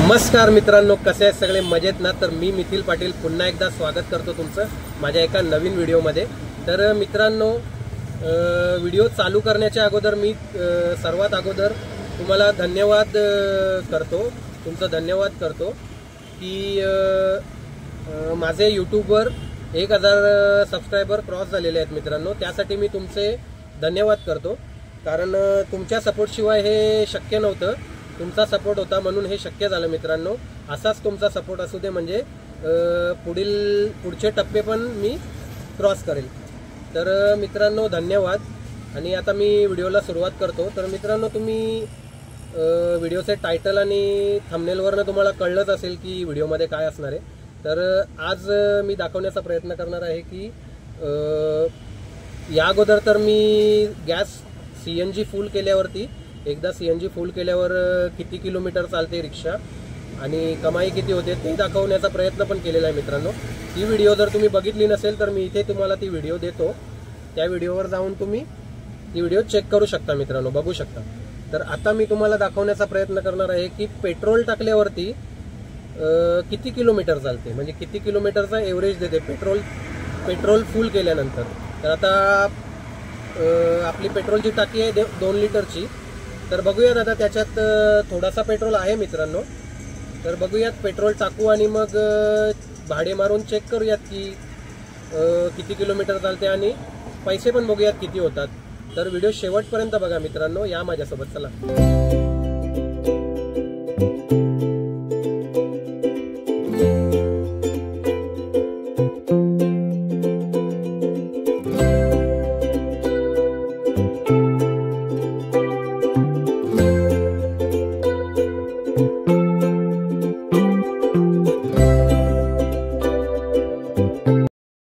नमस्कार मित्रांनो, कसे आहेत सगळे? मजेत ना? तर मी मिथिल पाटील पुन्हा एकदा स्वागत करतो तुमचं माझ्या एका नवीन व्हिडिओमध्ये। तर मित्रांनो, व्हिडिओ चालू करण्याच्या अगोदर मी सर्वात अगोदर तुम्हाला तुमचा धन्यवाद करतो की माझे यूट्यूबवर 1000 सबस्क्रायबर क्रॉस झालेले आहेत मित्रांनो। त्यासाठी मी तुमचे धन्यवाद करतो, कारण तुमच्या सपोर्टशिवाय हे शक्य नव्हतं। तुमचा सपोर्ट होता म्हणून हे शक्य झालं मित्रांनो। असाच तुमचा सपोर्ट असू दे, म्हणजे पुढचे टप्पे पण मी क्रॉस करेल। तर मित्रांनो धन्यवाद। आणि आता मी व्हिडिओला सुरुवात करतो। तर मित्रांनो, तुम्ही व्हिडिओचे टायटल आणि थंबनेलवरनं तुम्हाला कळलंच असेल की व्हिडिओमध्ये काय असणार आहे। तर आज मी दाखवण्याचा प्रयत्न करणार आहे की या अगोदर तर मी गॅस CNG फुल केल्यावरती, एकदा CNG फुल केल्यावर किती किलोमीटर चालते रिक्षा आणि कमाई किती होते ते दाखवण्याचा प्रयत्न पण केलेला आहे मित्रांनो। ती व्हिडिओ जर तुम्ही बघितली नसेल तर मी इथे तुम्हाला ती व्हिडिओ देतो, त्या व्हिडिओवर जाऊन तुम्ही ती व्हिडिओ चेक करू शकता मित्रांनो, बघू शकता। तर आता मी तुम्हाला दाखवण्याचा प्रयत्न करणार आहे की पेट्रोल टाकल्यावरती किती किलोमीटर चालते, म्हणजे किती किलोमीटरचा एव्हरेज देते पेट्रोल फुल केल्यानंतर। तर आता आपली पेट्रोलची टाकी आहे 2 लिटरची। तर बघूयात आता त्याच्यात थोडासा पेट्रोल आहे मित्रांनो। तर बघूयात, पेट्रोल टाकू आणि मग भाडे मारून चेक करूयात की किती किलोमीटर चालते आणि पैसे पण बघूयात किती होतात। तर व्हिडिओ शेवटपर्यंत बघा मित्रांनो, या माझ्यासोबत, चला।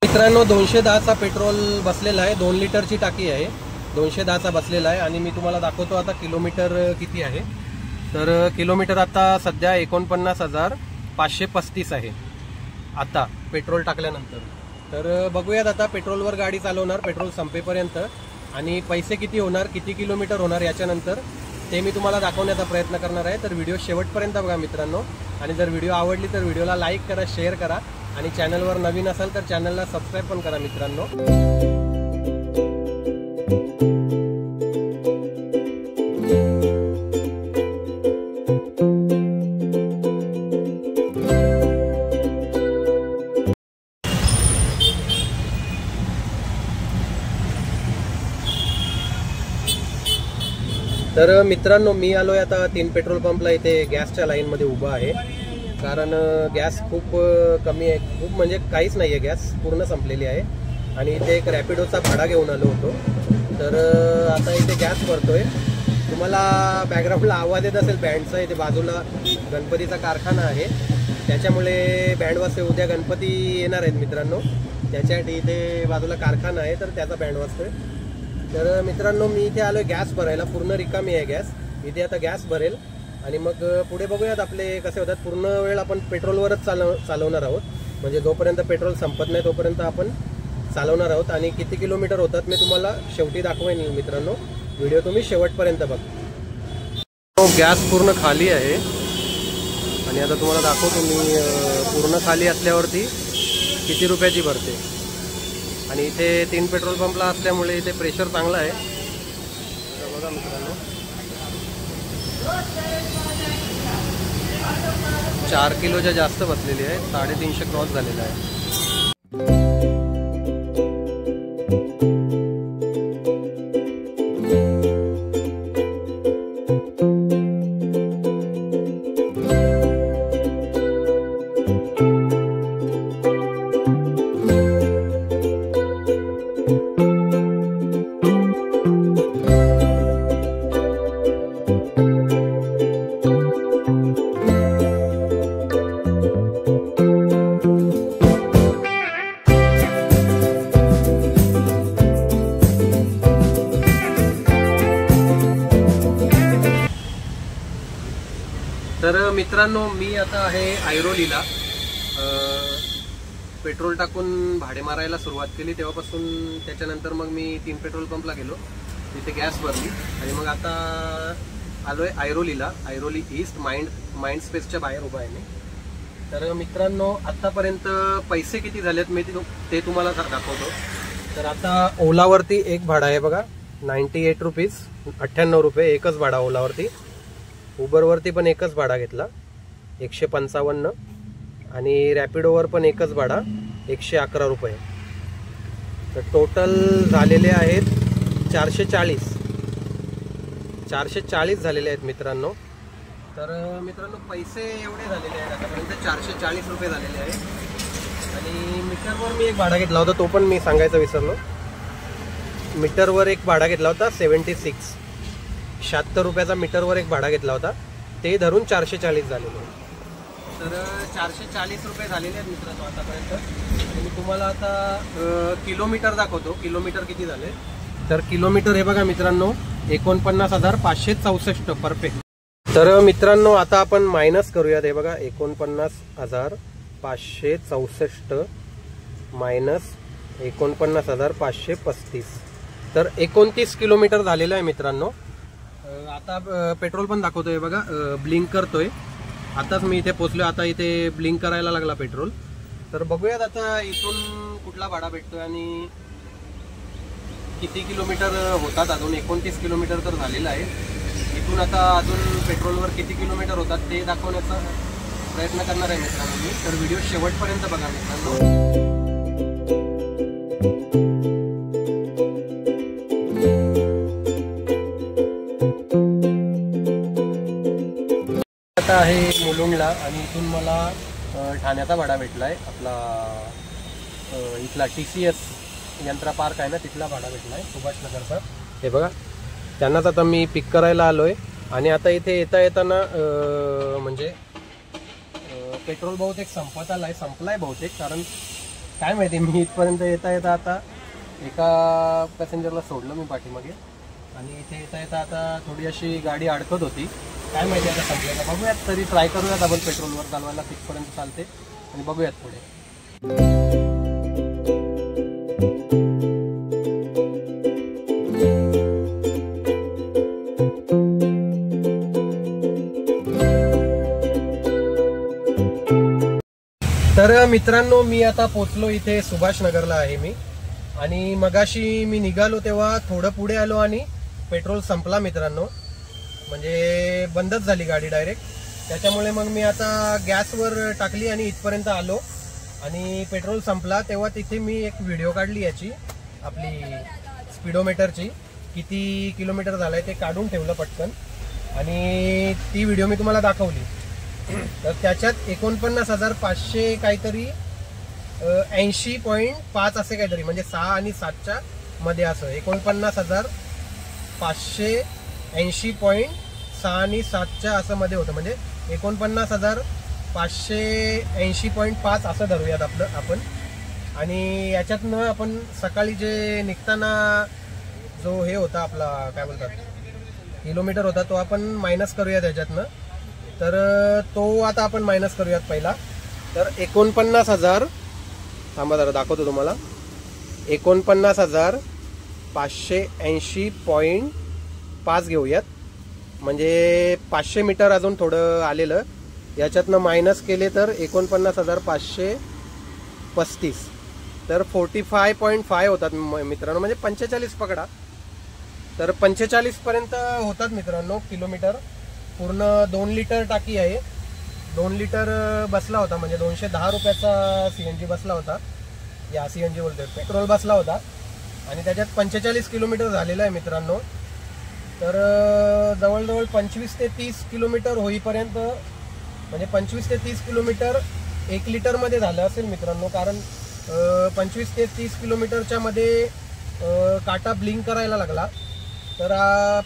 मित्रांनो 210चा पेट्रोल बसलेला आहे, 2 लिटरची टाकी आहे, 210चा बसलेला आहे। आणि मी तुम्हाला दाखवतो आता किलोमीटर किती आहे। तर किलोमीटर आता सध्या 49,535 आहे आता पेट्रोल टाकल्यानंतर। तर बघूयात आता पेट्रोलवर गाडी चालवणार पेट्रोल संपेपर्यंत, आणि पैसे किती होणार, किती किलोमीटर होणार याच्यानंतर ते मी तुम्हाला दाखवण्याचा प्रयत्न करणार आहे। तर व्हिडिओ शेवटपर्यंत बघा मित्रांनो, आणि जर व्हिडिओ आवडली तर व्हिडिओला लाईक करा, शेअर करा, आणि चॅनलवर नवीन असाल तर चॅनलला सबस्क्राईब पण करा मित्रांनो। तर मित्रांनो, मी आलोय आता 3 पेट्रोल पंपला। इथे गॅसच्या लाईनमध्ये उभा आहे, कारण गॅस खूप कमी आहे, खूप म्हणजे काहीच नाही आहे, गॅस पूर्ण संपलेली आहे। आणि इथे एक रॅपिडोचा भाडा घेऊन आलो होतो। तर आता इथे गॅस भरतोय। तुम्हाला बॅकग्राऊंडला आवाज येत असेल बँडचा, इथे बाजूला गणपतीचा कारखाना आहे, त्याच्यामुळे बँड वाजतोय। उद्या गणपती येणार आहेत मित्रांनो, त्याच्यासाठी इथे बाजूला कारखाना आहे, तर त्याचा बँड वाजतोय। तर मित्रांनो, मी इथे आलोय गॅस भरायला, पूर्ण रिकामी आहे गॅस। इथे आता गॅस भरेल आणि मग पुढे बघूयात आपले कसे होतात। पूर्ण वेळ आपण पेट्रोलवरच चालवणार आहोत, म्हणजे जोपर्यंत पेट्रोल संपत नाही तोपर्यंत आपण चालवणार आहोत। आणि किती किलोमीटर होतात मी तुम्हाला शेवटी दाखवेन मित्रांनो, व्हिडिओ तुम्ही शेवटपर्यंत बघा। गॅस पूर्ण खाली आहे आणि आता तुम्हाला दाखवतो मी पूर्ण खाली असल्यावरती किती रुपयाची भरते। आणि इथे 3 पेट्रोल पंपला असल्यामुळे इथे प्रेशर चांगला आहे। तर बघा मित्रांनो, 4 किलोच्या जास्त बसलेली आहे, 350 क्रॉस झालेला आहे। तर मित्रांनो, मी आता आहे ऐरोलीला। पेट्रोल टाकून भाडे मारायला सुरुवात केली तेव्हापासून, त्याच्यानंतर मग मी 3 पेट्रोल पंपला गेलो, तिथे गॅस भरली आणि मग आता आलोय ऐरोलीला, ऐरोली ईस्ट माइंड स्पेसच्या बाहेर उभा आहे मी. तर मित्रांनो आतापर्यंत पैसे किती झालेत मी ते तुम्हाला दाखवतो. तर आता ओलावरती एक भाडा आहे बघा, 98 रुपीज, 98 रुपये एकच भाडा ओलावरती. उबरवरती पण एकच भाडा घेतला 155, आणि रॅपिडोवर पण एकच भाडा 111 रुपये. तर टोटल झालेले आहेत 440 झालेले आहेत मित्रांनो. तर मित्रांनो पैसे एवढे झालेले आहेत आतापर्यंत, 440 रुपये झालेले आहेत. आणि मीटरवर मी एक भाडा घेतला होता, तो पण मी सांगायचं विसरलो. मीटरवर एक भाडा घेतला होता 76 रुपयाचा मीटरवर एक भाडा घेतला होता, ते धरून 440 झालेले आहेत. तर 440 रुपये झालेले आहेत मित्रांनो आतापर्यंत. मी तुम्हाला आता किलोमीटर दाखवतो, किलोमीटर किती झाले. तर किलोमीटर हे बघा मित्रांनो 49,564 परफेक्ट. तर मित्रांनो आता आपण मायनस करूयात. हे बघा 49,564 मायनस 49,535. तर 29 किलोमीटर झालेलं आहे मित्रांनो. आता पेट्रोल पण दाखवतोय बघा, ब्लिंक करतोय. आताच मी इथे पोहोचलो, आता इथे ब्लिंक करायला लागला पेट्रोल. तर बघूयात आता इथून कुठला भाडा भेटतोय आणि किती किलोमीटर होतात. अजून 29 किलोमीटर तर झालेलं आहे. इथून आता अजून पेट्रोलवर किती किलोमीटर होतात ते दाखवण्याचा प्रयत्न करणार आहे मित्रांनो मी. तर व्हिडिओ शेवटपर्यंत बघा मित्रांनो. आता आहे मुलुंडला, आणि इथून मला ठाण्याचा भाडा भेटलाय. आपला इथला TCS यंत्रा पार्क आहे ना, तिथला भाडा भेटलाय सुभाषनगरचा. हे बघा, त्यांनाच आता मी पिक करायला आलोय. आणि आता इथे येताना म्हणजे पेट्रोल बहुतेक संपलाय बहुतेक. कारण काय माहिती, मी इथपर्यंत येता आता एका पॅसेंजरला सोडलं मी पाठीमागे, आणि इथे येता आता थोडी अशी गाडी अडकत होती. काय माहिती आता संपलं का, बघूयात. तरी ट्राय करूयात आपण पेट्रोलवर चालवायला, तिथपर्यंत चालते, आणि बघूयात पुढे. तर मित्रांनो मी आता पोचलो इथे, सुभाषनगरला आहे मी. आणि मगाशी मी निघालो तेव्हा थोडं पुढे आलो आणि पेट्रोल संपला मित्रांनो. म्हणजे बंदच झाली गाडी डायरेक्ट. त्याच्यामुळे मग मी आता गॅसवर टाकली आणि इथपर्यंत आलो, आणि पेट्रोल संपला. तेव्हा तिथे मी एक व्हिडिओ काढली याची, आपली स्पीडोमीटरची, किती किलोमीटर झालाय ते काढून ठेवलं पटकन, आणि ती व्हिडिओ मी तुम्हाला दाखवली. तर त्याच्यात 49,500 काहीतरी 80.5 असे काहीतरी, म्हणजे 6 आणि 7च्या मध्ये असं 49,580.6 आणि 7च्या असं मध्ये होतं. म्हणजे 49,580.5 असं धरूयात आपलं आपण. आणि याच्यातनं आपण सकाळी जे निघताना जो हे होता आपला, काय बोलतात, किलोमीटर होता, तो आपण मायनस करूयात याच्यातनं. तर तो आता आपण मायनस करूयात पहिला. तर 49,000, थांबा जरा दाखवतो तुम्हाला, 49,580.5 घेऊयात. म्हणजे 500 मीटर अजून थोडं आलेलं, याच्यातनं मायनस केले तर 49,535. तर 45.5 होतात मित्रांनो, म्हणजे 45 पकडा. तर 45 पर्यंत होतात मित्रांनो किलोमीटर. पूर्ण 2 लिटर टाकी आहे, 2 लिटर बसला होता, म्हणजे 210 रुपयाचा CNG बसला होता. या CNG बोलतोय, पेट्रोल बसला होता. आणि त्याच्यात 45 किलोमीटर झालेलं आहे मित्रांनो. तर जवळजवळ 25 ते 30 किलोमीटर होईपर्यंत, म्हणजे 25 ते 30 किलोमीटर 1 लिटरमध्ये झालं असेल मित्रांनो. कारण 25 ते 30 किलोमीटरच्या मध्ये काटा ब्लिंक करायला लागला. तर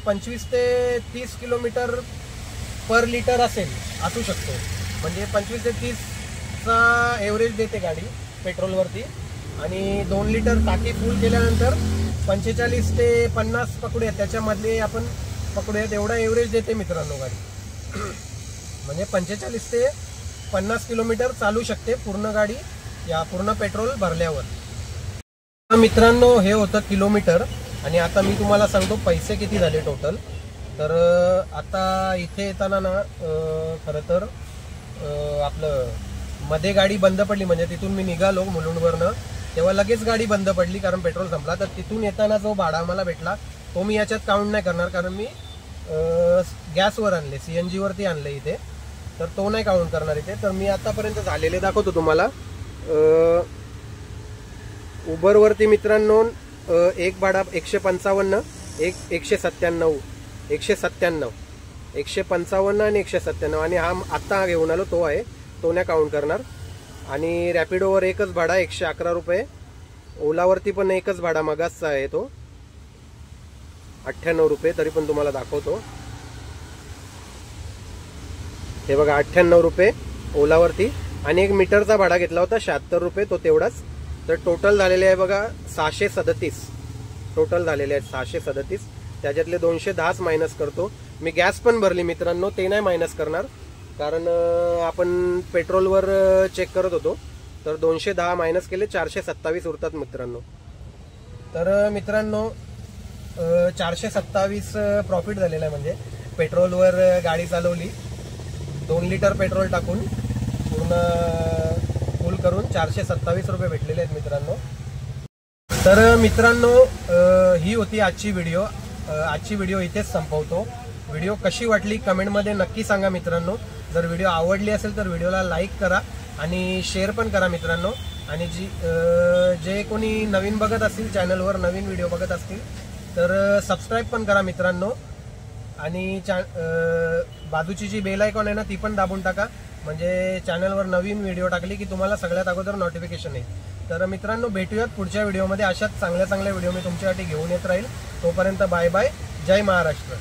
25 ते 30 किलोमीटर पर लिटर असू शकतो. म्हणजे 25 ते 30चा एव्हरेज देते गाडी पेट्रोलवरती. आणि 2 लिटर टाकी फुल केल्यानंतर 45 ते 50 पकडूयात, त्याच्यामधले आपण पकडूयात, एवढा एव्हरेज देते मित्रांनो गाडी. म्हणजे 45 ते 50 किलोमीटर चालू शकते पूर्ण गाडी, या पूर्ण पेट्रोल भरल्यावर. मित्रांनो हे होतं किलोमीटर. आणि आता मी तुम्हाला सांगतो पैसे किती झाले टोटल. तर आता इथे येताना ना खरं तर आपलं मध्ये गाडी बंद पडली, म्हणजे तिथून मी निघालो मुलुंडवरनं, तेव्हा लगेच गाडी बंद पडली कारण पेट्रोल संपला. तर तिथून येताना जो भाडा मला भेटला तो मी याच्यात काउंट नाही करणार, कारण मी गॅसवर आणले, CNG वरती आणले इथे, तर तो नाही काउंट करणार इथे. तर मी आतापर्यंत झालेले दाखवतो तुम्हाला. उबरवरती मित्रांनो एक भाडा 155, एक 197, 157, 155 आणि 197, आणि हा आत्ता घेऊन आलो तो आहे, तो नाही काउंट करणार. आणि रॅपिडोवर एकच भाडा 111 रुपये, ओलावरती पण एकच भाडा मगासचा आहे तो 98 रुपये, तरी पण तुम्हाला दाखवतो. हे बघा 98 रुपये ओलावरती, आणि एक मीटरचा भाडा घेतला होता 76 रुपये, तो तेवढाच. तर टोटल झालेले आहे बघा 637, टोटल झालेले आहेत 637. त्याच्यातले 210 मायनस करतो मी. गॅस पण भरली मित्रांनो, ते नाही मायनस करणार कारण आपण पेट्रोलवर चेक करत होतो. तर 210 मायनस केले 427 उरतात मित्रांनो. तर मित्रांनो 427 प्रॉफिट झालेला आहे, म्हणजे पेट्रोलवर गाडी चालवली, 2 लिटर पेट्रोल टाकून पूर्ण फुल करून 427 रुपये भेटलेले आहेत मित्रांनो. तर मित्रांनो ही होती आजची व्हिडिओ. आजची व्हिडिओ इथेच संपवतो. व्हिडिओ कशी वाटली कमेंटमध्ये नक्की सांगा मित्रांनो. जर व्हिडिओ आवडली असेल तर व्हिडिओला लाईक करा आणि शेअर पण करा मित्रांनो. आणि जे कोणी नवीन बघत असतील, चॅनलवर नवीन व्हिडिओ बघत असतील तर सबस्क्राईब पण करा मित्रांनो. आणि बाजूची जी बेल आयकॉन आहे ना ती पण दाबून टाका, म्हणजे चॅनलवर नवीन व्हिडिओ टाकली की तुम्हाला सगळ्यात अगोदर नोटिफिकेशन येईल. तर मित्रांनो भेटूयात पुढच्या व्हिडिओमध्ये. अशाच चांगल्या व्हिडिओ मी तुमच्यासाठी घेऊन येत राहील. तोपर्यंत बाय बाय. जय महाराष्ट्र.